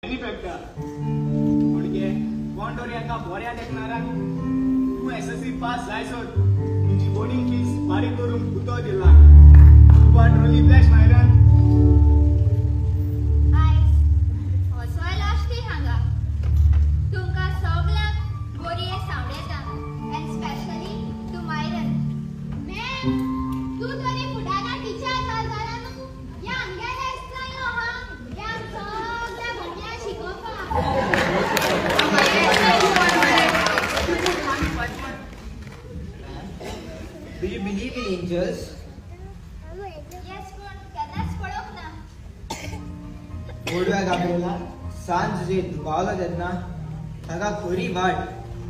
बेनिफिक्टा म्हणजे कोणतरी एका बऱ्या देखणाराक तू एसएससी पास जायसर तुझी बोर्डिंग फीस बारीक करून उतो दिला यू आर ट्रुली ब्लेस्ड मायरन Do you believe in angels? Yes, केन्नाच पळोवंक ना. गोडव्या गाबेला सांज जे दुबावला तेन्ना ताका खरी वाट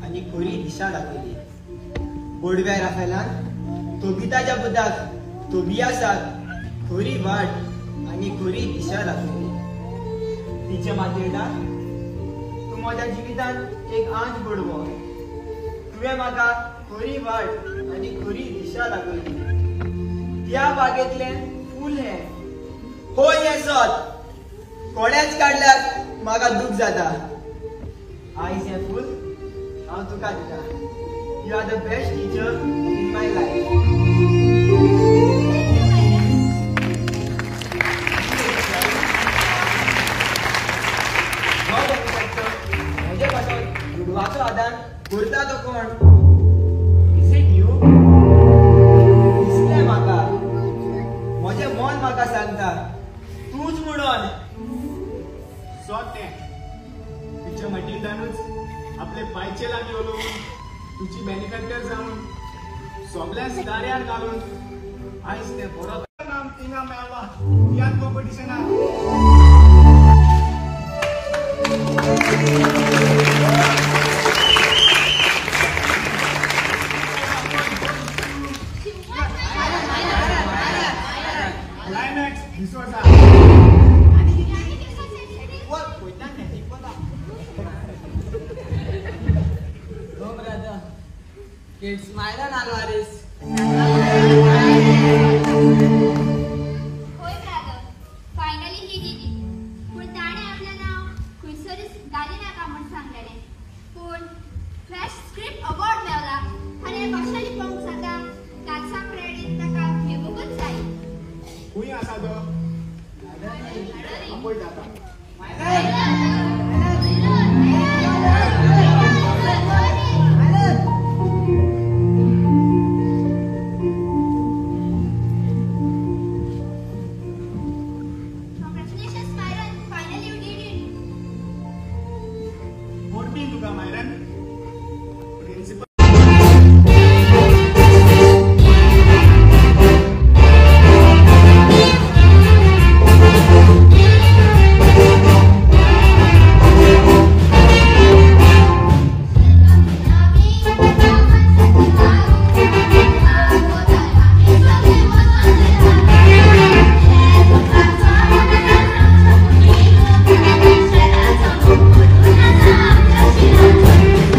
आनी खरी दिशा दाखयली. गोडव्या राफेलान तोबिताच्या बुदाक तोबियासाक खरी वाट आनी खरी दिशा दाखयली. तिचे मातेडा तूं म्हज्या जिवितांत एक आंच गोडवो. तुवें म्हाका खरी वाट आनी खरी दिशा दाखयली. त्या बागेंतलें फूल हें होय हें सत कोणेच काडल्यार म्हाका दूख जाता. आयज हें फूल हांव तुका दिता. You are the best teacher in my life. म्हजे भाशेन गुडवाचो आदार करता तो कोण? Is it you? दिसलें म्हाका. म्हजें मन म्हाका सांगता तूंच म्हणून. सोते तिच्या मटिंदानूच आपले पायचे लागीं उलोवन तुजी बेनिफॅक्टर जावन सगळ्यांच दाऱ्यार घालून आयज ते बरो नाम तिंगा मेळ्ळा ह्या कॉम्पिटिशनाक. Climax D'Souza. No brother, it's Myron Alvarez. होय ब्रदर, फायनली ही दिली. पूण ताणे आपलें नांव खंयसरच घाली नाका म्हूण सांगलेलें. पूण फ्रेश स्क्रिप्ट अवॉर्ड मेळ्ळा आनी हें भाशेनी पळोवंक जाता ताचा क्रेडीट ताका मेळूंकच जाय. खूंय आसा तो पळय जाता. Congratulations, Myron. Finally you did it. मोठी तुका मायरन. Principal Thank you.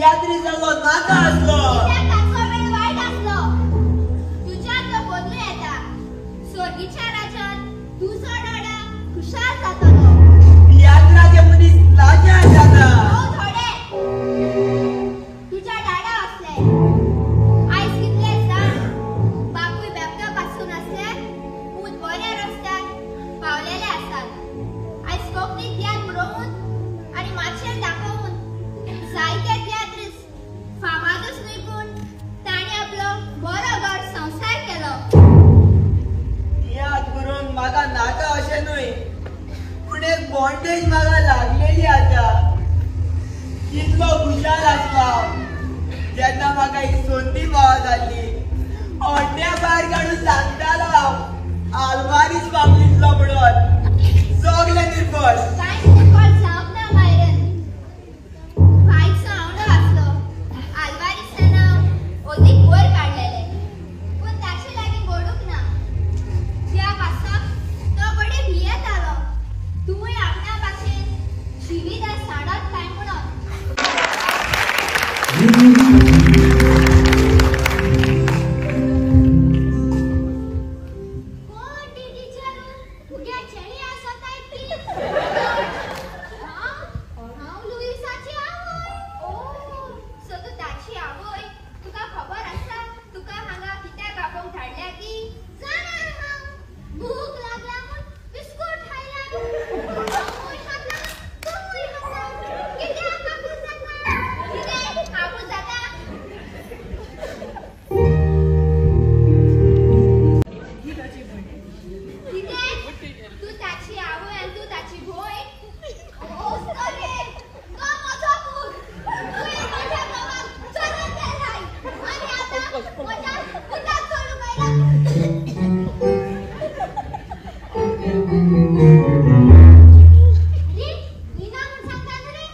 बियात्रीसाचो नाका असलो. ताचो वेळ वाईट असलो. तुझ्यात तो बदलू येता. सोर्गीच्या राज्यात तुझो डोळा खुशाल जातलो. बियात्राचे मनीस लाचार जाता. हो थोडे. तुझ्या डाडा असले. आयज कितले जाण बापूय बेपकापासून असले पूत बऱ्या रस्त्यार पावलेले असतात. आयज कोंकणीत याद बरोवन आनी माचयेर दाखोवन जायते तियात्रीस फामादूच न्हय पूण ताणें आपलो बरो गट संवसार केलो. याद करून म्हाका नाका अशें न्हय पूण एक बॉन्डेज म्हाका लागलेली आसा. कितलो खुशाल आसलो जेन्ना म्हाका ही संदी फावो जाल्ली. हॉट्या भायर काडून सांगतालो हांव आलमारीस बाबलीतलो म्हणून. सगले निर्बळ. कांयच निर्बळ जावंक ना मायरन. भायचो आवडो आसलो. आलवारीसाना ओदीक वयर काडलेले. पूण ताचे लागीं गोडूक ना. त्या पासाक तो बडे भियेतालो. तूंय आपणा भाशेन जिवीत साडत काय म्हणून. कोण ती टिचरू? फुग्या चेडी आसत आय ती. हांव लुईसाची आवय. ओ, सो तू ताची आवय. तुका खबर आसा तुका हांगा कित्याक आपोवंक धाडल्या ती? जाणा हांव. भूक लागला म्हूण बिस्कुट खायला. हांवूय खातला, तूंय खाता. कित्याक आपूस जाता? कितें आपूस जाता? कितें? तू ताची आवय आनी तू ताची भोय? ओस रे. तो म्हजो पूत. तुवें म्हज्या भावाक चोरून गेलाय. आनी आतां म्हज्या पुताक चोरूंक आयला. रे, निना म्हूण सांगता न्हू रे?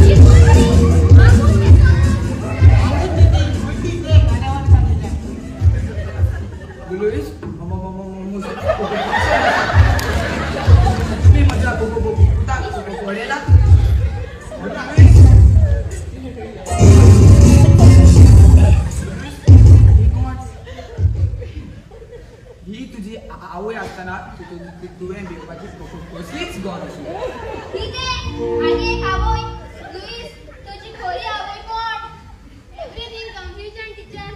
ही कोण रे? आपूस घेतलो. Luis, ini macam buku-buku tak boleh lah. ही तुझी आवय असताना तुवें भिवपाची कसलीच गरज अशी. कितें? आनी एक आवय? लुईस, तुजी खरी आवय कोण? Everything confusion teacher.